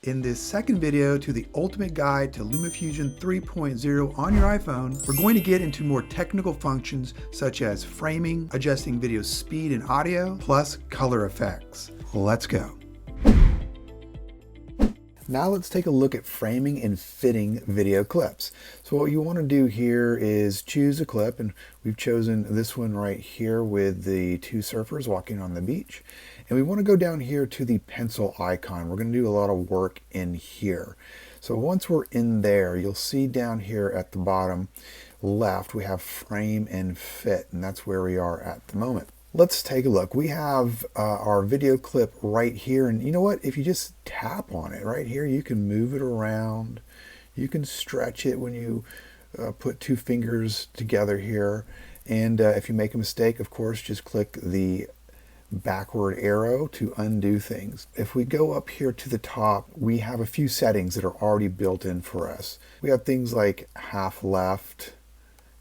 In this second video to the ultimate guide to Lumafusion 3.0 on your iPhone, we're going to get into more technical functions such as framing, adjusting video speed and audio, plus color effects. Let's go. Now let's take a look at framing and fitting video clips. So what you want to do here is choose a clip, and we've chosen this one right here with the two surfers walking on the beach. And we want to go down here to the pencil icon. We're going to do a lot of work in here. So once we're in there, you'll see down here at the bottom left, we have frame and fit, and that's where we are at the moment. Let's take a look. We have our video clip right here, and you know what? If you just tap on it right here, you can move it around. You can stretch it when you put two fingers together here. And if you make a mistake, of course, just click the backward arrow to undo things. If we go up here to the top, we have a few settings that are already built in for us. We have things like half left,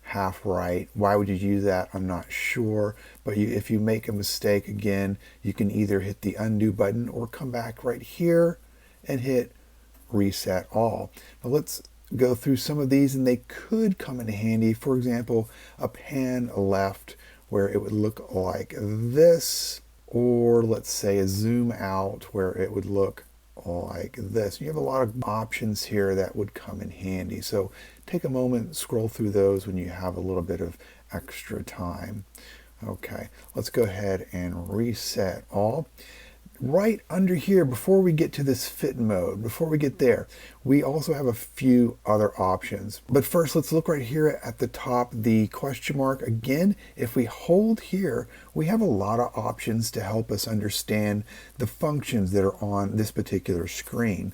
half right. Why would you use that? I'm not sure. But if you make a mistake again, you can either hit the undo button or come back right here and hit reset all. Now let's go through some of these, and they could come in handy. For example, a pan left where it would look like this, or let's say a zoom out where it would look like this. You have a lot of options here that would come in handy. So take a moment, scroll through those when you have a little bit of extra time. Okay, let's go ahead and reset all. Right under here, before we get to this fit mode, before we get there, we also have a few other options. But first, let's look right here at the top, the question mark. Again, if we hold here, we have a lot of options to help us understand the functions that are on this particular screen.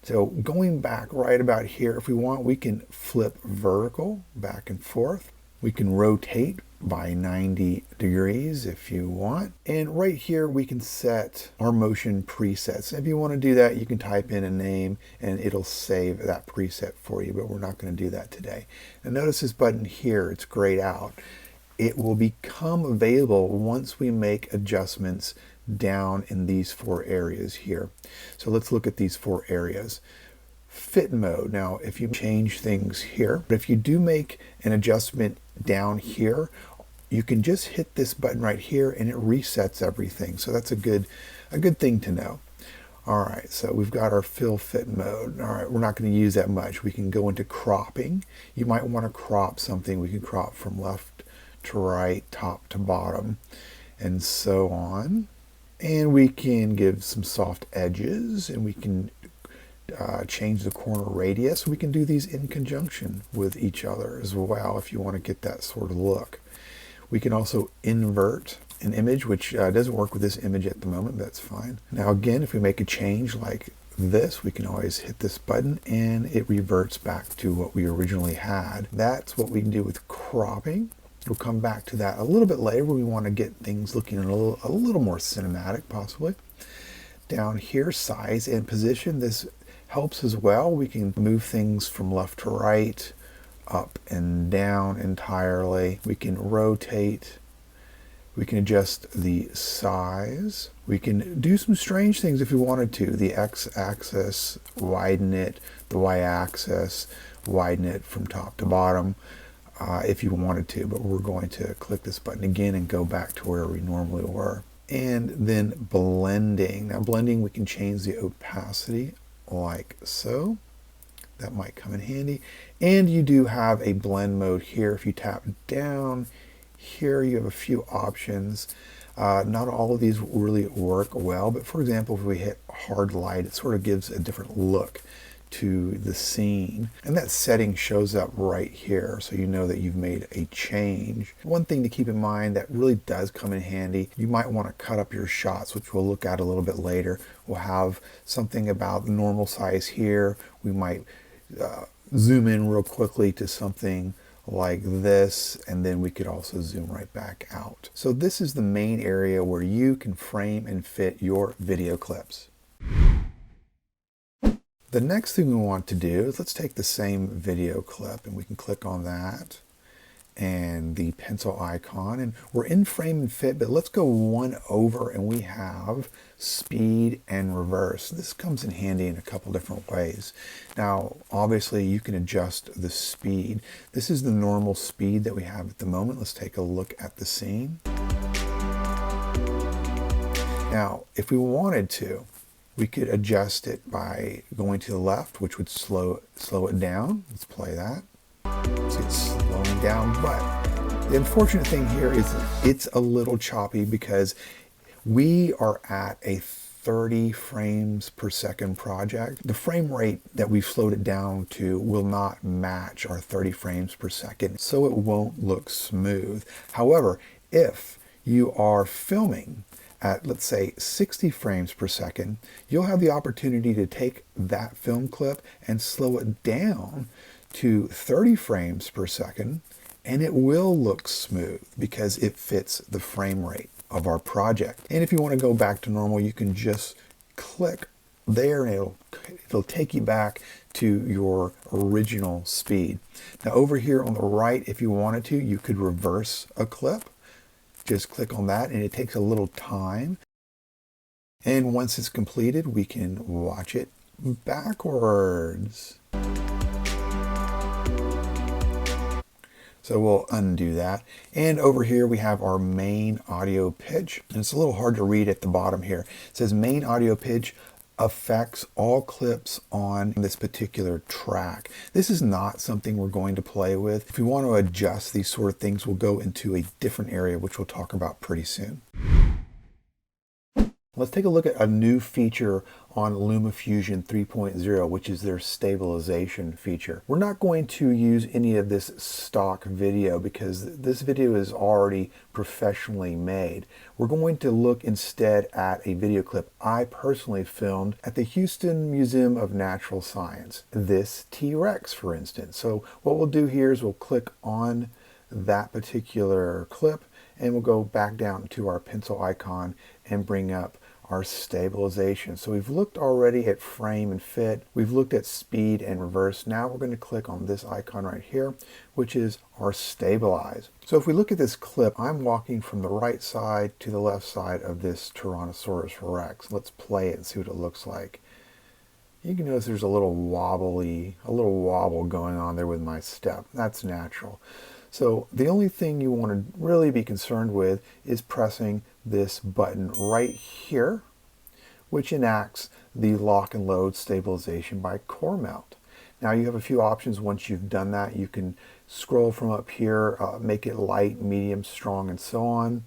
So going back right about here, if we want, we can flip vertical back and forth. We can rotate by 90 degrees if you want. And right here we can set our motion presets. If you want to do that, you can type in a name and it'll save that preset for you, but we're not going to do that today. And notice this button here, it's grayed out. It will become available once we make adjustments down in these four areas here. So let's look at these four areas. Fit mode. Now, if you change things here, but if you do make an adjustment down here, you can just hit this button right here and it resets everything. So that's a good thing to know. All right, so we've got our fill fit mode. All right, we're not going to use that much. We can go into cropping. You might want to crop something. We can crop from left to right, top to bottom, and so on. And we can give some soft edges, and we can change the corner radius. We can do these in conjunction with each other as well if you want to get that sort of look. We can also invert an image, which doesn't work with this image at the moment, but that's fine. Now again, if we make a change like this, we can always hit this button and it reverts back to what we originally had. That's what we can do with cropping. We'll come back to that a little bit later when we want to get things looking a little more cinematic, possibly. Down here, size and position. This helps as well. We can move things from left to right, up and down entirely. We can rotate. We can adjust the size. We can do some strange things if we wanted to. The x-axis, widen it. The y-axis, widen it from top to bottom if you wanted to. But we're going to click this button again and go back to where we normally were. And then blending. Now blending, we can change the opacity like so. That might come in handy. And you do have a blend mode here. If you tap down here, you have a few options. Not all of these really work well, but for example, if we hit hard light, it sort of gives a different look to the scene. And that setting shows up right here, so you know that you've made a change. One thing to keep in mind that really does come in handy, you might want to cut up your shots, which we'll look at a little bit later. We'll have something about the normal size here. We might zoom in real quickly to something like this, and then we could also zoom right back out. So this is the main area where you can frame and fit your video clips. The next thing we want to do is let's take the same video clip and we can click on that and the pencil icon, and we're in frame and fit, but let's go one over and we have speed and reverse. This comes in handy in a couple different ways. Now, obviously you can adjust the speed. This is the normal speed that we have at the moment. Let's take a look at the scene. Now, if we wanted to, we could adjust it by going to the left, which would slow it down. Let's play that. See, it's slowing down, but the unfortunate thing here is it's a little choppy because we are at a 30 frames per second project. The frame rate that we've slowed it down to will not match our 30 frames per second, so it won't look smooth. However, if you are filming at, let's say, 60 frames per second, you'll have the opportunity to take that film clip and slow it down to 30 frames per second, and it will look smooth because it fits the frame rate of our project. And if you want to go back to normal, you can just click there and it'll take you back to your original speed. Now over here on the right, if you wanted to, you could reverse a clip. Just click on that and it takes a little time. And once it's completed, we can watch it backwards. So we'll undo that. And over here we have our main audio pitch. And it's a little hard to read at the bottom here. It says main audio pitch affects all clips on this particular track. This is not something we're going to play with. If we want to adjust these sort of things, we'll go into a different area, which we'll talk about pretty soon. Let's take a look at a new feature on Lumafusion 3.0, which is their stabilization feature. We're not going to use any of this stock video because this video is already professionally made. We're going to look instead at a video clip I personally filmed at the Houston Museum of Natural Science. This T-Rex, for instance. So what we'll do here is we'll click on that particular clip and we'll go back down to our pencil icon and bring up our stabilization. So we've looked already at frame and fit. We've looked at speed and reverse. Now we're going to click on this icon right here, which is our stabilize. So if we look at this clip, I'm walking from the right side to the left side of this Tyrannosaurus Rex. Let's play it and see what it looks like. You can notice there's a little wobble going on there with my step. That's natural. So the only thing you want to really be concerned with is pressing this button right here, which enacts the Lock and Load Stabilization by CoreMelt. Now you have a few options once you've done that. You can scroll from up here, make it light, medium, strong, and so on.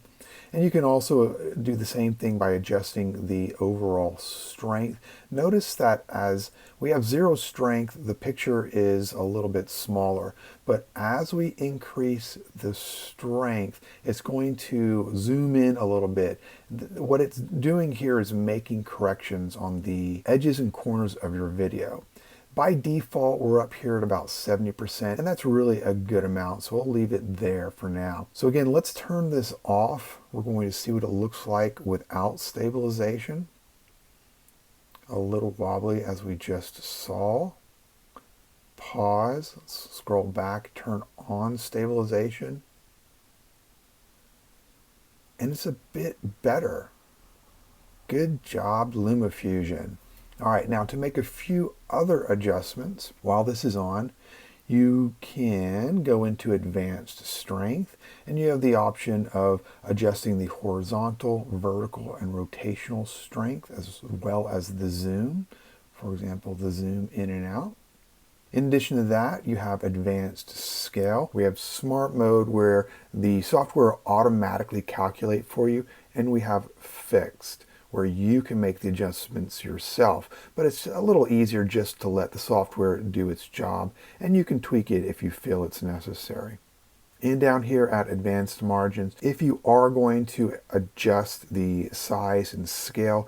And you can also do the same thing by adjusting the overall strength. Notice that as we have 0 strength, the picture is a little bit smaller. But as we increase the strength, it's going to zoom in a little bit. What it's doing here is making corrections on the edges and corners of your video. By default, we're up here at about 70%, and that's really a good amount, so we'll leave it there for now. So again, let's turn this off. We're going to see what it looks like without stabilization. A little wobbly as we just saw. Pause, let's scroll back, turn on stabilization. And it's a bit better. Good job, Lumafusion. All right, now to make a few other adjustments while this is on, you can go into advanced strength and you have the option of adjusting the horizontal, vertical, and rotational strength as well as the zoom. For example, the zoom in and out. In addition to that, you have advanced scale. We have smart mode where the software will automatically calculate for you, and we have fixed, where you can make the adjustments yourself, but it's a little easier just to let the software do its job, and you can tweak it if you feel it's necessary. And down here at advanced margins, if you are going to adjust the size and scale,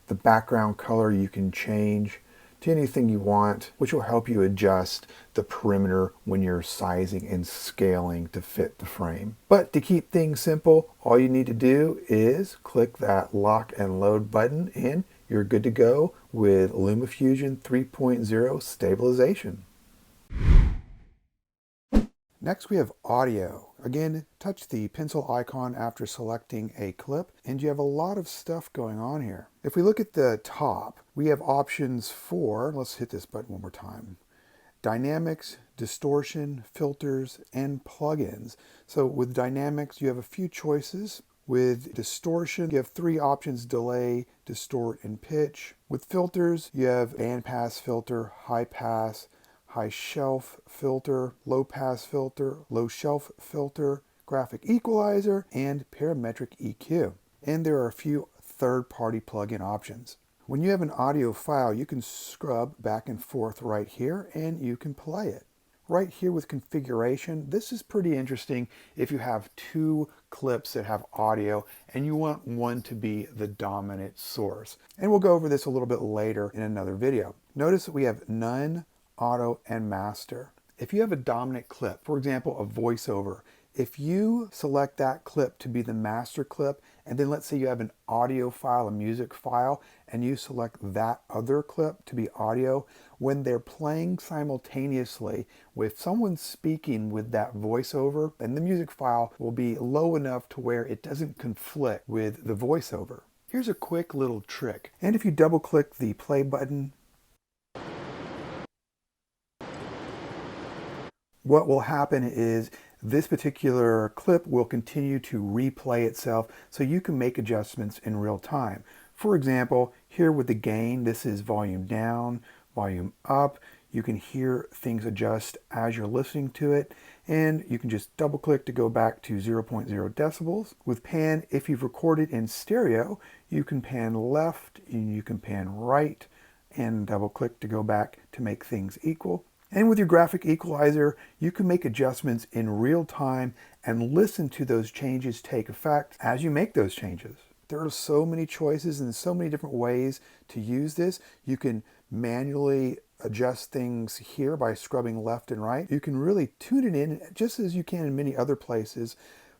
the background color you can change to anything you want, which will help you adjust the perimeter when you're sizing and scaling to fit the frame. But to keep things simple, all you need to do is click that lock and load button and you're good to go with Lumafusion 3.0 stabilization. Next we have audio. Again, touch the pencil icon after selecting a clip, and you have a lot of stuff going on here. If we look at the top, we have options for, let's hit this button one more time, dynamics, distortion, filters, and plugins. So with dynamics, you have a few choices. With distortion, you have three options: delay, distort, and pitch. With filters, you have bandpass filter, high pass, high shelf filter, low pass filter, low shelf filter, graphic equalizer, and parametric EQ. And there are a few third-party plugin options. When you have an audio file, you can scrub back and forth right here and you can play it. Right here with configuration, this is pretty interesting if you have two clips that have audio and you want one to be the dominant source. And we'll go over this a little bit later in another video. Notice that we have none, auto, and master. If you have a dominant clip, for example, a voiceover, if you select that clip to be the master clip, and then let's say you have an audio file, a music file, and you select that other clip to be audio, when they're playing simultaneously, with someone speaking with that voiceover, then the music file will be low enough to where it doesn't conflict with the voiceover. Here's a quick little trick. And if you double click the play button, what will happen is this particular clip will continue to replay itself, so you can make adjustments in real time. For example, here with the gain, this is volume down, volume up. You can hear things adjust as you're listening to it, and you can just double click to go back to 0.0 decibels. With pan, if you've recorded in stereo, you can pan left and you can pan right, and double click to go back to make things equal. And with your graphic equalizer, you can make adjustments in real time and listen to those changes take effect as you make those changes. There are so many choices and so many different ways to use this. You can manually adjust things here by scrubbing left and right. You can really tune it in just as you can in many other places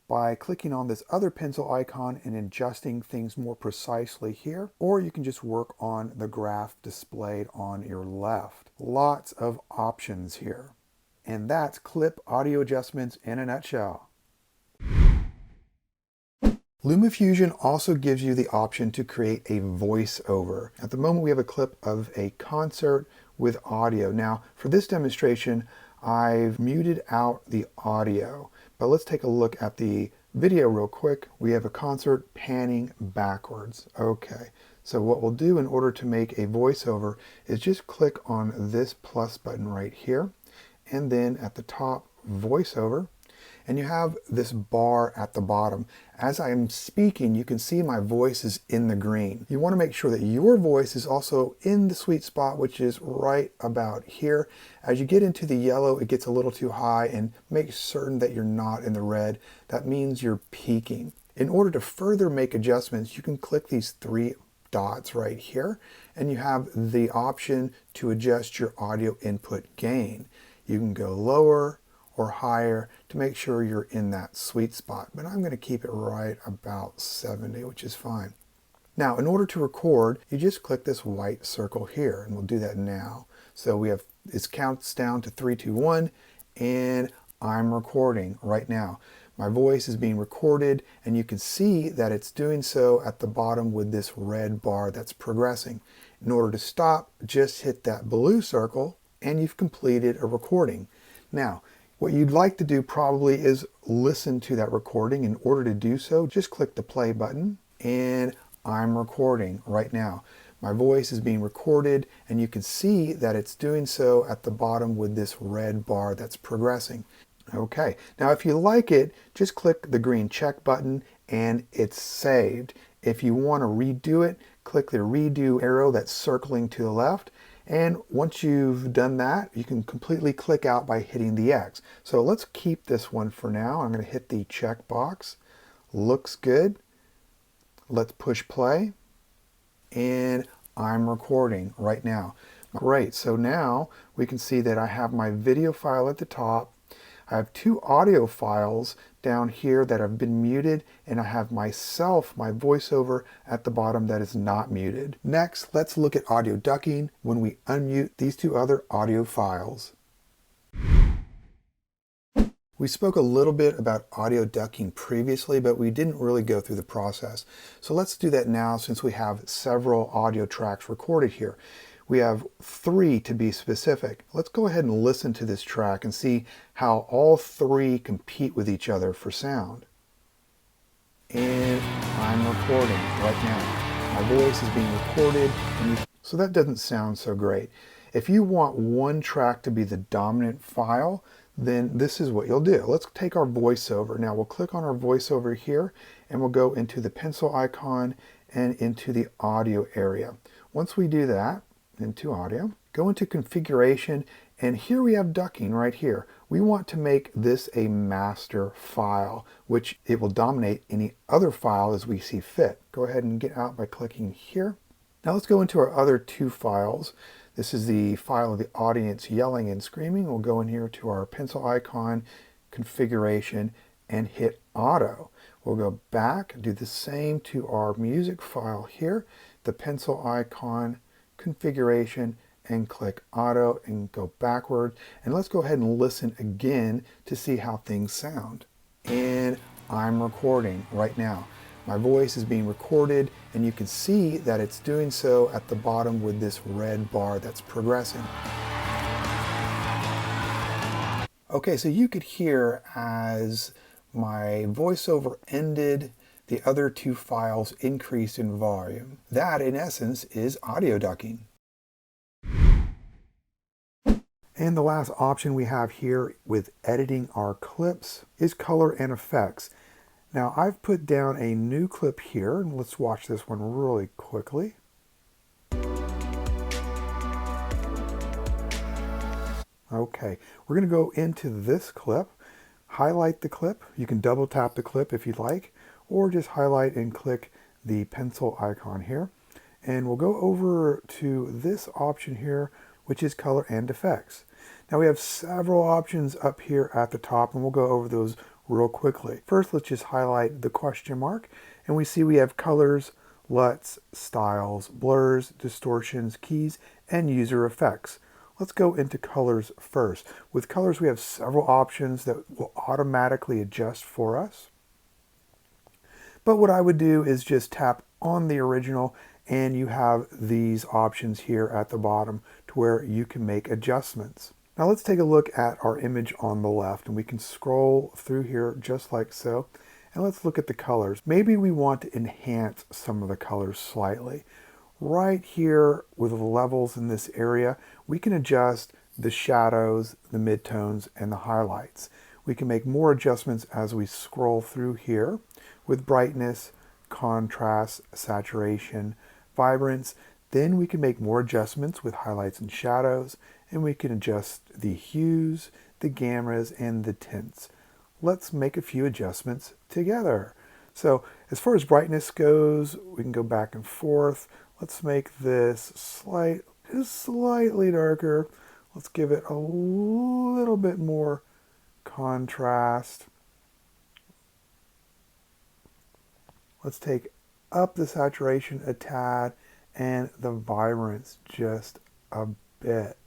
by clicking on this other pencil icon and adjusting things more precisely here, or you can just work on the graph displayed on your left. Lots of options here. And that's clip audio adjustments in a nutshell. Lumafusion also gives you the option to create a voiceover. At the moment we have a clip of a concert with audio. Now for this demonstration, I've muted out the audio. But let's take a look at the video real quick. We have a concert panning backwards. Okay, so what we'll do in order to make a voiceover is just click on this plus button right here, and then at the top, voiceover, and you have this bar at the bottom. As I'm speaking, you can see my voice is in the green. You want to make sure that your voice is also in the sweet spot, which is right about here. As you get into the yellow, it gets a little too high, and make certain that you're not in the red. That means you're peaking. In order to further make adjustments, you can click these three dots right here, and you have the option to adjust your audio input gain. You can go lower or higher to make sure you're in that sweet spot. But I'm going to keep it right about 70, which is fine. Now, in order to record, you just click this white circle here, and we'll do that now. So we have, it counts down to 3, 2, 1, and I'm recording right now. My voice is being recorded, and you can see that it's doing so at the bottom with this red bar that's progressing. In order to stop, just hit that blue circle, and you've completed a recording. Now, what you'd like to do probably is listen to that recording. In order to do so, just click the play button, and I'm recording right now. My voice is being recorded, and you can see that it's doing so at the bottom with this red bar that's progressing. Okay, now if you like it, just click the green check button and it's saved. If you want to redo it, click the redo arrow that's circling to the left. And once you've done that, you can completely click out by hitting the X. So let's keep this one for now. I'm going to hit the check box. Looks good. Let's push play. And I'm recording right now. Great. So now we can see that I have my video file at the top. I have two audio files down here that have been muted, and I have myself, my voiceover, at the bottom that is not muted. Next, let's look at audio ducking when we unmute these two other audio files. We spoke a little bit about audio ducking previously, but we didn't really go through the process. So let's do that now since we have several audio tracks recorded here. We have 3 to be specific. Let's go ahead and listen to this track and see how all 3 compete with each other for sound. And I'm recording right now. My voice is being recorded, so that doesn't sound so great. If you want one track to be the dominant file, then this is what you'll do. Let's take our voiceover. Now we'll click on our voiceover here and we'll go into the pencil icon and into the audio area. Once we do that, into audio, go into configuration, and here we have ducking right here. We want to make this a master file, which it will dominate any other file as we see fit. Go ahead and get out by clicking here. Now let's go into our other 2 files. This is the file of the audience yelling and screaming. We'll go in here to our pencil icon, configuration, and hit auto. We'll go back, do the same to our music file here, the pencil icon, configuration, and click auto and go backward. And let's go ahead and listen again to see how things sound. And I'm recording right now. My voice is being recorded, and you can see that it's doing so at the bottom with this red bar that's progressing. Okay, so you could hear as my voiceover ended, the other 2 files increased in volume. That, in essence, is audio ducking. And the last option we have here with editing our clips is color and effects. Now I've put down a new clip here, and let's watch this one really quickly. Okay, we're going to go into this clip, highlight the clip. You can double tap the clip if you'd like, or just highlight and click the pencil icon here. And we'll go over to this option here, which is color and effects. Now we have several options up here at the top, and we'll go over those real quickly. First, let's just highlight the question mark, and we see we have colors, LUTs, styles, blurs, distortions, keys, and user effects. Let's go into colors first. With colors, we have several options that will automatically adjust for us. But what I would do is just tap on the original, and you have these options here at the bottom to where you can make adjustments. Now let's take a look at our image on the left, and we can scroll through here just like so. And let's look at the colors. Maybe we want to enhance some of the colors slightly. Right here with the levels in this area, we can adjust the shadows, the midtones, and the highlights. We can make more adjustments as we scroll through here with brightness, contrast, saturation, vibrance. Then we can make more adjustments with highlights and shadows, and we can adjust the hues, the gammas, and the tints. Let's make a few adjustments together. So as far as brightness goes, we can go back and forth. Let's make this just slightly darker. Let's give it a little bit more contrast. Let's take up the saturation a tad and the vibrance just a bit.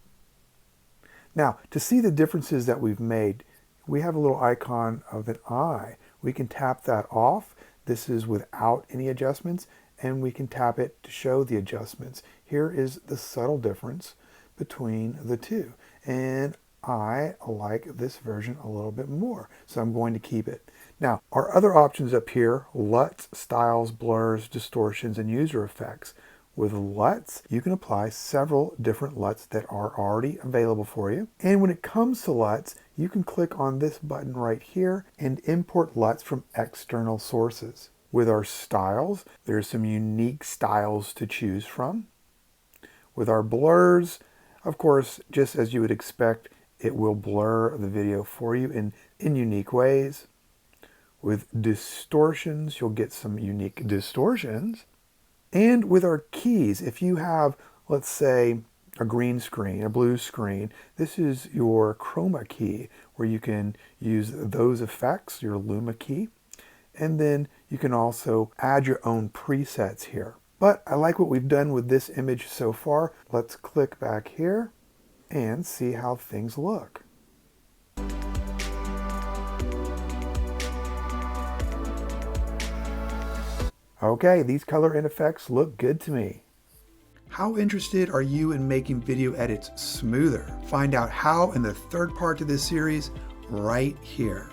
Now, to see the differences that we've made, we have a little icon of an eye. We can tap that off. This is without any adjustments, and we can tap it to show the adjustments. Here is the subtle difference between the 2. And I like this version a little bit more, so I'm going to keep it. Now, our other options up here, LUTs, styles, blurs, distortions, and user effects. With LUTs, you can apply several different LUTs that are already available for you. And when it comes to LUTs, you can click on this button right here and import LUTs from external sources. With our styles, there's some unique styles to choose from. With our blurs, of course, just as you would expect, it will blur the video for you in unique ways. With distortions, you'll get some unique distortions. And with our keys, if you have, let's say, a green screen, a blue screen, this is your chroma key where you can use those effects, your Luma key. And then you can also add your own presets here. But I like what we've done with this image so far. Let's click back here and see how things look. Okay, these color and effects look good to me. How interested are you in making video edits smoother? Find out how in the third part of this series right here.